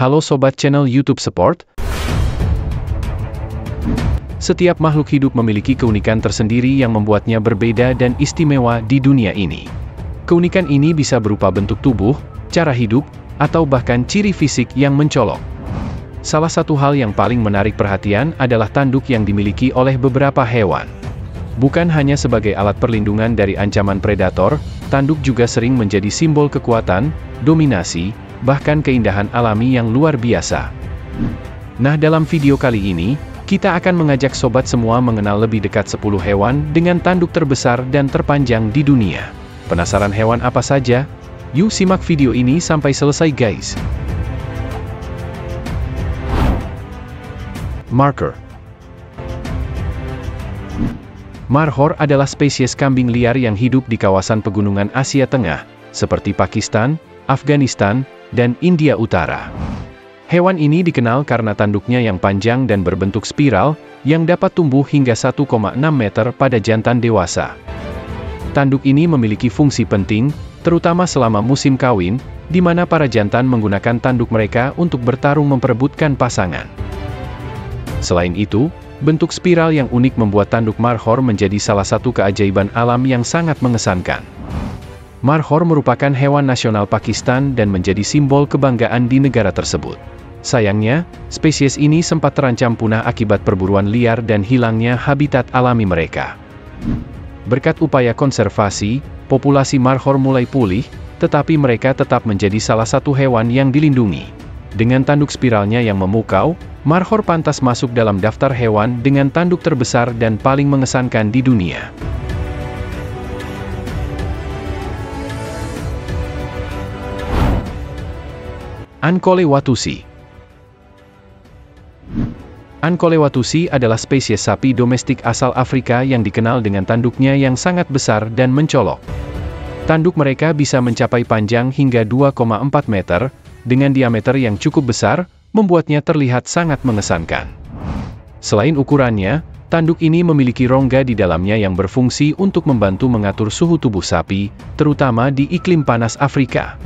Halo Sobat channel YouTube Support. Setiap makhluk hidup memiliki keunikan tersendiri yang membuatnya berbeda dan istimewa di dunia ini. Keunikan ini bisa berupa bentuk tubuh, cara hidup, atau bahkan ciri fisik yang mencolok. Salah satu hal yang paling menarik perhatian adalah tanduk yang dimiliki oleh beberapa hewan. Bukan hanya sebagai alat perlindungan dari ancaman predator, tanduk juga sering menjadi simbol kekuatan, dominasi, bahkan keindahan alami yang luar biasa. Nah, dalam video kali ini, kita akan mengajak sobat semua mengenal lebih dekat 10 hewan dengan tanduk terbesar dan terpanjang di dunia. Penasaran hewan apa saja? Yuk simak video ini sampai selesai guys. Markhor. Markhor adalah spesies kambing liar yang hidup di kawasan pegunungan Asia Tengah, seperti Pakistan, Afghanistan, dan India Utara. Hewan ini dikenal karena tanduknya yang panjang dan berbentuk spiral, yang dapat tumbuh hingga 1,6 meter pada jantan dewasa. Tanduk ini memiliki fungsi penting, terutama selama musim kawin, di mana para jantan menggunakan tanduk mereka untuk bertarung memperebutkan pasangan. Selain itu, bentuk spiral yang unik membuat tanduk Markhor menjadi salah satu keajaiban alam yang sangat mengesankan. Markhor merupakan hewan nasional Pakistan dan menjadi simbol kebanggaan di negara tersebut. Sayangnya, spesies ini sempat terancam punah akibat perburuan liar dan hilangnya habitat alami mereka. Berkat upaya konservasi, populasi Markhor mulai pulih, tetapi mereka tetap menjadi salah satu hewan yang dilindungi. Dengan tanduk spiralnya yang memukau, Markhor pantas masuk dalam daftar hewan dengan tanduk terbesar dan paling mengesankan di dunia. Ancolewatusi. Ancolewatusi adalah spesies sapi domestik asal Afrika yang dikenal dengan tanduknya yang sangat besar dan mencolok. Tanduk mereka bisa mencapai panjang hingga 2,4 meter, dengan diameter yang cukup besar, membuatnya terlihat sangat mengesankan. Selain ukurannya, tanduk ini memiliki rongga di dalamnya yang berfungsi untuk membantu mengatur suhu tubuh sapi, terutama di iklim panas Afrika.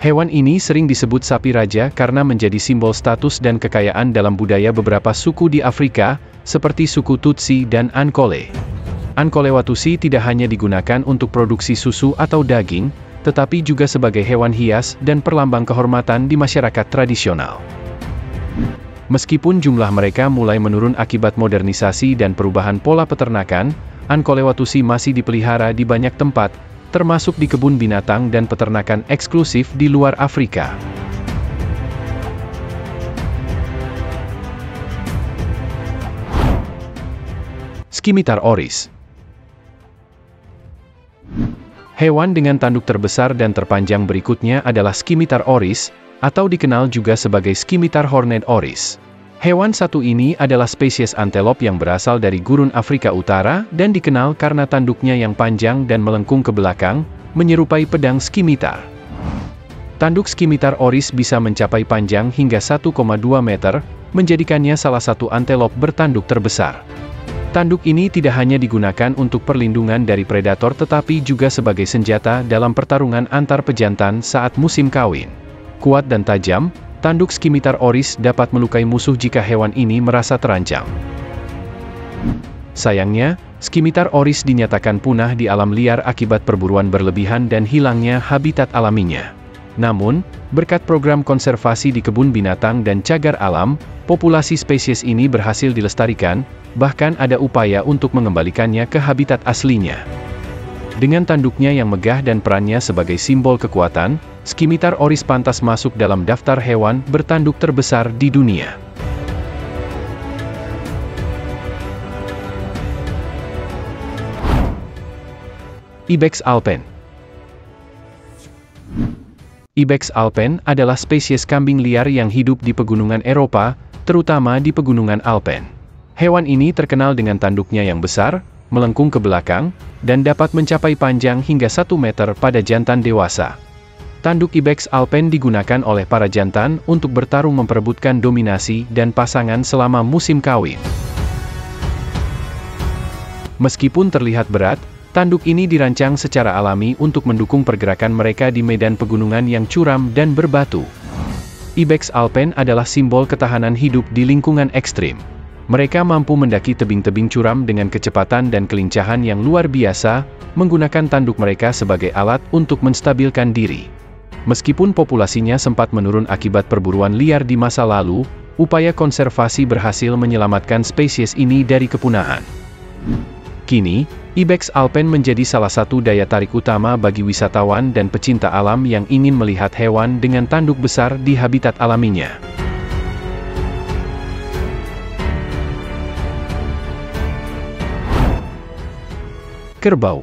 Hewan ini sering disebut sapi raja karena menjadi simbol status dan kekayaan dalam budaya beberapa suku di Afrika, seperti suku Tutsi dan Ankole. Ancolewatusi tidak hanya digunakan untuk produksi susu atau daging, tetapi juga sebagai hewan hias dan perlambang kehormatan di masyarakat tradisional. Meskipun jumlah mereka mulai menurun akibat modernisasi dan perubahan pola peternakan, Ancolewatusi masih dipelihara di banyak tempat, termasuk di kebun binatang dan peternakan eksklusif di luar Afrika. Scimitar oryx. Hewan dengan tanduk terbesar dan terpanjang berikutnya adalah Scimitar oryx, atau dikenal juga sebagai Scimitar horned oryx. Hewan satu ini adalah spesies antelop yang berasal dari gurun Afrika Utara dan dikenal karena tanduknya yang panjang dan melengkung ke belakang, menyerupai pedang scimitar. Tanduk Scimitar oryx bisa mencapai panjang hingga 1,2 meter, menjadikannya salah satu antelop bertanduk terbesar. Tanduk ini tidak hanya digunakan untuk perlindungan dari predator tetapi juga sebagai senjata dalam pertarungan antar pejantan saat musim kawin. Kuat dan tajam, tanduk Scimitar oryx dapat melukai musuh jika hewan ini merasa terancam. Sayangnya, Scimitar oryx dinyatakan punah di alam liar akibat perburuan berlebihan dan hilangnya habitat alaminya. Namun, berkat program konservasi di kebun binatang dan cagar alam, populasi spesies ini berhasil dilestarikan, bahkan ada upaya untuk mengembalikannya ke habitat aslinya. Dengan tanduknya yang megah dan perannya sebagai simbol kekuatan, Scimitar oryx pantas masuk dalam daftar hewan bertanduk terbesar di dunia. Ibex alpen. Ibex alpen adalah spesies kambing liar yang hidup di pegunungan Eropa, terutama di pegunungan Alpen. Hewan ini terkenal dengan tanduknya yang besar, melengkung ke belakang, dan dapat mencapai panjang hingga 1 meter pada jantan dewasa. Tanduk Ibex alpen digunakan oleh para jantan untuk bertarung memperebutkan dominasi dan pasangan selama musim kawin. Meskipun terlihat berat, tanduk ini dirancang secara alami untuk mendukung pergerakan mereka di medan pegunungan yang curam dan berbatu. Ibex alpen adalah simbol ketahanan hidup di lingkungan ekstrim. Mereka mampu mendaki tebing-tebing curam dengan kecepatan dan kelincahan yang luar biasa, menggunakan tanduk mereka sebagai alat untuk menstabilkan diri. Meskipun populasinya sempat menurun akibat perburuan liar di masa lalu, upaya konservasi berhasil menyelamatkan spesies ini dari kepunahan. Kini, Ibex alpen menjadi salah satu daya tarik utama bagi wisatawan dan pecinta alam yang ingin melihat hewan dengan tanduk besar di habitat alaminya. Kerbau.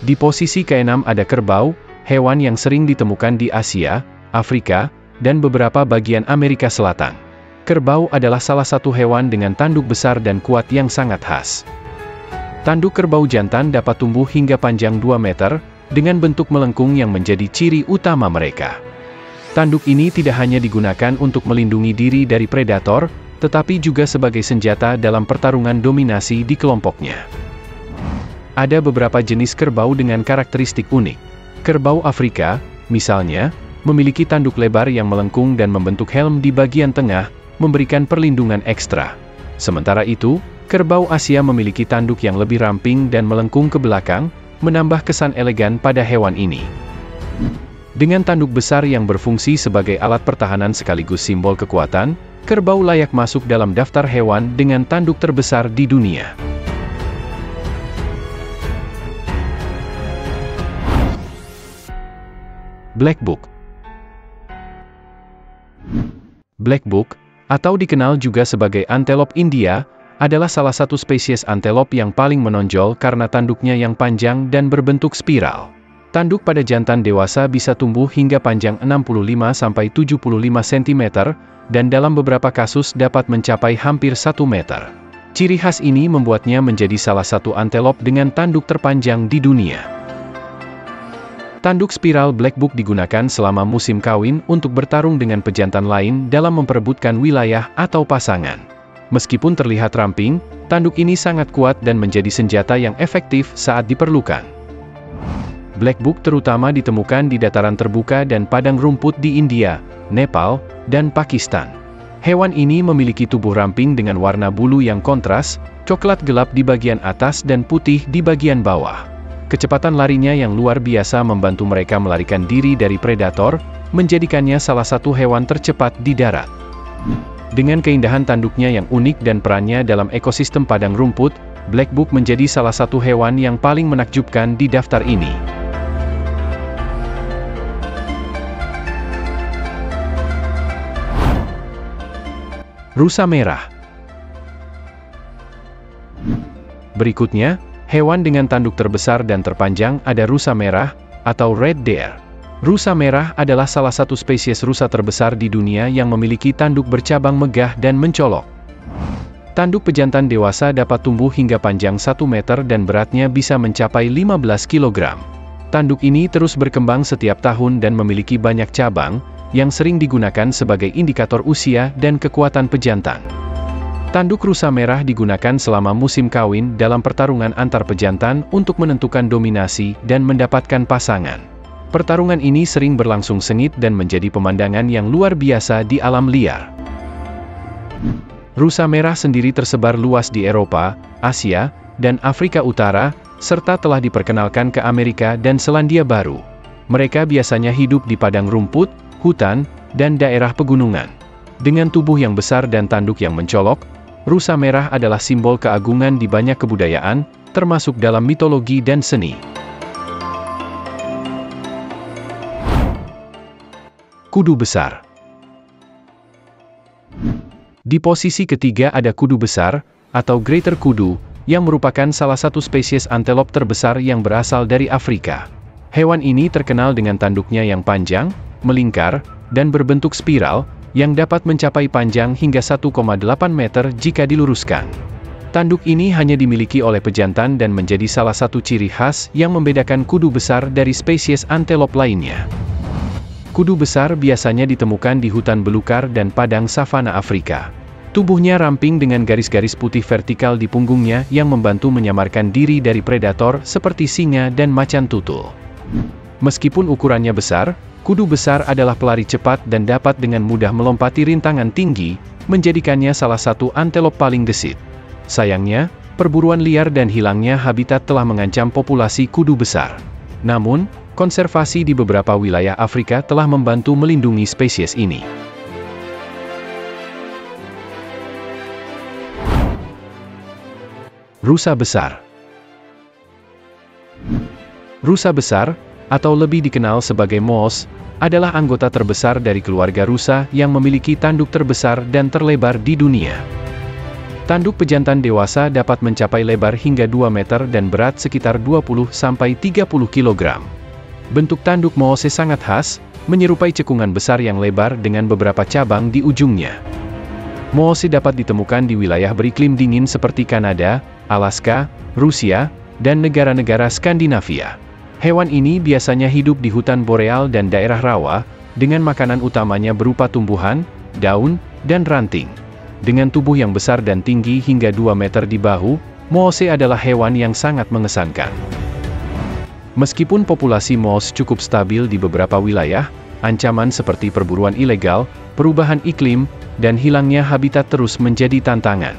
Di posisi ke-6 ada kerbau, hewan yang sering ditemukan di Asia, Afrika, dan beberapa bagian Amerika Selatan. Kerbau adalah salah satu hewan dengan tanduk besar dan kuat yang sangat khas. Tanduk kerbau jantan dapat tumbuh hingga panjang 2 meter, dengan bentuk melengkung yang menjadi ciri utama mereka. Tanduk ini tidak hanya digunakan untuk melindungi diri dari predator, tetapi juga sebagai senjata dalam pertarungan dominasi di kelompoknya. Ada beberapa jenis kerbau dengan karakteristik unik. Kerbau Afrika, misalnya, memiliki tanduk lebar yang melengkung dan membentuk helm di bagian tengah, memberikan perlindungan ekstra. Sementara itu, kerbau Asia memiliki tanduk yang lebih ramping dan melengkung ke belakang, menambah kesan elegan pada hewan ini. Dengan tanduk besar yang berfungsi sebagai alat pertahanan sekaligus simbol kekuatan, kerbau layak masuk dalam daftar hewan dengan tanduk terbesar di dunia. Black Book. Black Book, atau dikenal juga sebagai antelop India, adalah salah satu spesies antelop yang paling menonjol karena tanduknya yang panjang dan berbentuk spiral. Tanduk pada jantan dewasa bisa tumbuh hingga panjang 65–75 cm, dan dalam beberapa kasus dapat mencapai hampir 1 meter. Ciri khas ini membuatnya menjadi salah satu antelop dengan tanduk terpanjang di dunia. Tanduk spiral Black Book digunakan selama musim kawin untuk bertarung dengan pejantan lain dalam memperebutkan wilayah atau pasangan. Meskipun terlihat ramping, tanduk ini sangat kuat dan menjadi senjata yang efektif saat diperlukan. Black Book terutama ditemukan di dataran terbuka dan padang rumput di India, Nepal, dan Pakistan. Hewan ini memiliki tubuh ramping dengan warna bulu yang kontras, coklat gelap di bagian atas dan putih di bagian bawah. Kecepatan larinya yang luar biasa membantu mereka melarikan diri dari predator, menjadikannya salah satu hewan tercepat di darat. Dengan keindahan tanduknya yang unik dan perannya dalam ekosistem padang rumput, Black Book menjadi salah satu hewan yang paling menakjubkan di daftar ini. Rusa merah. Berikutnya, hewan dengan tanduk terbesar dan terpanjang ada rusa merah, atau red deer. Rusa merah adalah salah satu spesies rusa terbesar di dunia yang memiliki tanduk bercabang megah dan mencolok. Tanduk pejantan dewasa dapat tumbuh hingga panjang 1 meter dan beratnya bisa mencapai 15 kg. Tanduk ini terus berkembang setiap tahun dan memiliki banyak cabang, yang sering digunakan sebagai indikator usia dan kekuatan pejantan. Tanduk rusa merah digunakan selama musim kawin dalam pertarungan antar pejantan untuk menentukan dominasi dan mendapatkan pasangan. Pertarungan ini sering berlangsung sengit dan menjadi pemandangan yang luar biasa di alam liar. Rusa merah sendiri tersebar luas di Eropa, Asia, dan Afrika Utara, serta telah diperkenalkan ke Amerika dan Selandia Baru. Mereka biasanya hidup di padang rumput, hutan, dan daerah pegunungan. Dengan tubuh yang besar dan tanduk yang mencolok, rusa merah adalah simbol keagungan di banyak kebudayaan, termasuk dalam mitologi dan seni. Kudu besar. Di posisi ketiga ada kudu besar, atau greater kudu, yang merupakan salah satu spesies antelop terbesar yang berasal dari Afrika. Hewan ini terkenal dengan tanduknya yang panjang, melingkar, dan berbentuk spiral, yang dapat mencapai panjang hingga 1,8 meter jika diluruskan. Tanduk ini hanya dimiliki oleh pejantan dan menjadi salah satu ciri khas yang membedakan kudu besar dari spesies antelop lainnya. Kudu besar biasanya ditemukan di hutan belukar dan padang savana Afrika. Tubuhnya ramping dengan garis-garis putih vertikal di punggungnya yang membantu menyamarkan diri dari predator seperti singa dan macan tutul. Meskipun ukurannya besar, kudu besar adalah pelari cepat dan dapat dengan mudah melompati rintangan tinggi, menjadikannya salah satu antelop paling gesit. Sayangnya, perburuan liar dan hilangnya habitat telah mengancam populasi kudu besar. Namun, konservasi di beberapa wilayah Afrika telah membantu melindungi spesies ini. Rusa besar. Rusa besar, atau lebih dikenal sebagai moose, adalah anggota terbesar dari keluarga rusa yang memiliki tanduk terbesar dan terlebar di dunia. Tanduk pejantan dewasa dapat mencapai lebar hingga 2 meter dan berat sekitar 20–30 kg. Bentuk tanduk moose sangat khas, menyerupai cekungan besar yang lebar dengan beberapa cabang di ujungnya. Moose dapat ditemukan di wilayah beriklim dingin seperti Kanada, Alaska, Rusia, dan negara-negara Skandinavia. Hewan ini biasanya hidup di hutan boreal dan daerah rawa, dengan makanan utamanya berupa tumbuhan, daun, dan ranting. Dengan tubuh yang besar dan tinggi hingga 2 meter di bahu, moose adalah hewan yang sangat mengesankan. Meskipun populasi moose cukup stabil di beberapa wilayah, ancaman seperti perburuan ilegal, perubahan iklim, dan hilangnya habitat terus menjadi tantangan.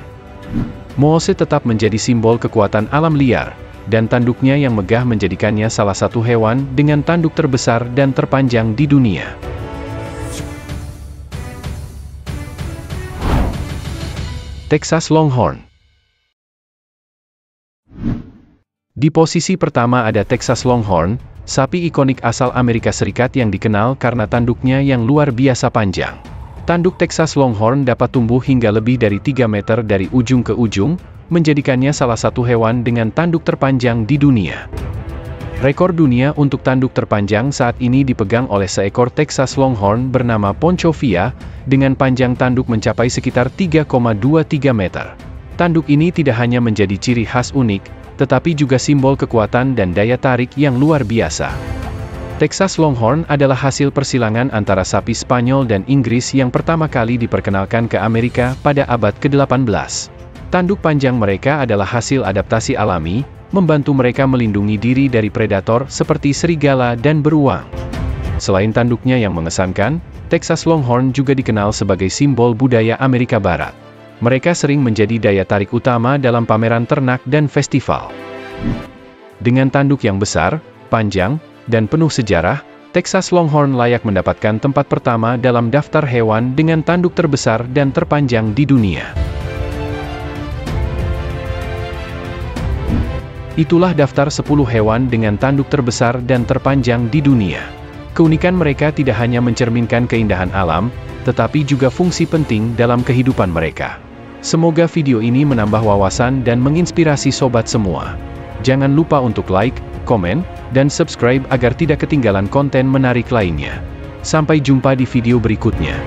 Moose tetap menjadi simbol kekuatan alam liar, dan tanduknya yang megah menjadikannya salah satu hewan dengan tanduk terbesar dan terpanjang di dunia. Texas Longhorn. Di posisi pertama ada Texas Longhorn, sapi ikonik asal Amerika Serikat yang dikenal karena tanduknya yang luar biasa panjang. Tanduk Texas Longhorn dapat tumbuh hingga lebih dari 3 meter dari ujung ke ujung, menjadikannya salah satu hewan dengan tanduk terpanjang di dunia. Rekor dunia untuk tanduk terpanjang saat ini dipegang oleh seekor Texas Longhorn bernama Ponchovia, dengan panjang tanduk mencapai sekitar 3,23 meter. Tanduk ini tidak hanya menjadi ciri khas unik, tetapi juga simbol kekuatan dan daya tarik yang luar biasa. Texas Longhorn adalah hasil persilangan antara sapi Spanyol dan Inggris yang pertama kali diperkenalkan ke Amerika pada abad ke-18. Tanduk panjang mereka adalah hasil adaptasi alami, membantu mereka melindungi diri dari predator seperti serigala dan beruang. Selain tanduknya yang mengesankan, Texas Longhorn juga dikenal sebagai simbol budaya Amerika Barat. Mereka sering menjadi daya tarik utama dalam pameran ternak dan festival. Dengan tanduk yang besar, panjang, dan penuh sejarah, Texas Longhorn layak mendapatkan tempat pertama dalam daftar hewan dengan tanduk terbesar dan terpanjang di dunia. Itulah daftar 10 hewan dengan tanduk terbesar dan terpanjang di dunia. Keunikan mereka tidak hanya mencerminkan keindahan alam, tetapi juga fungsi penting dalam kehidupan mereka. Semoga video ini menambah wawasan dan menginspirasi sobat semua. Jangan lupa untuk like, komen, dan subscribe agar tidak ketinggalan konten menarik lainnya. Sampai jumpa di video berikutnya.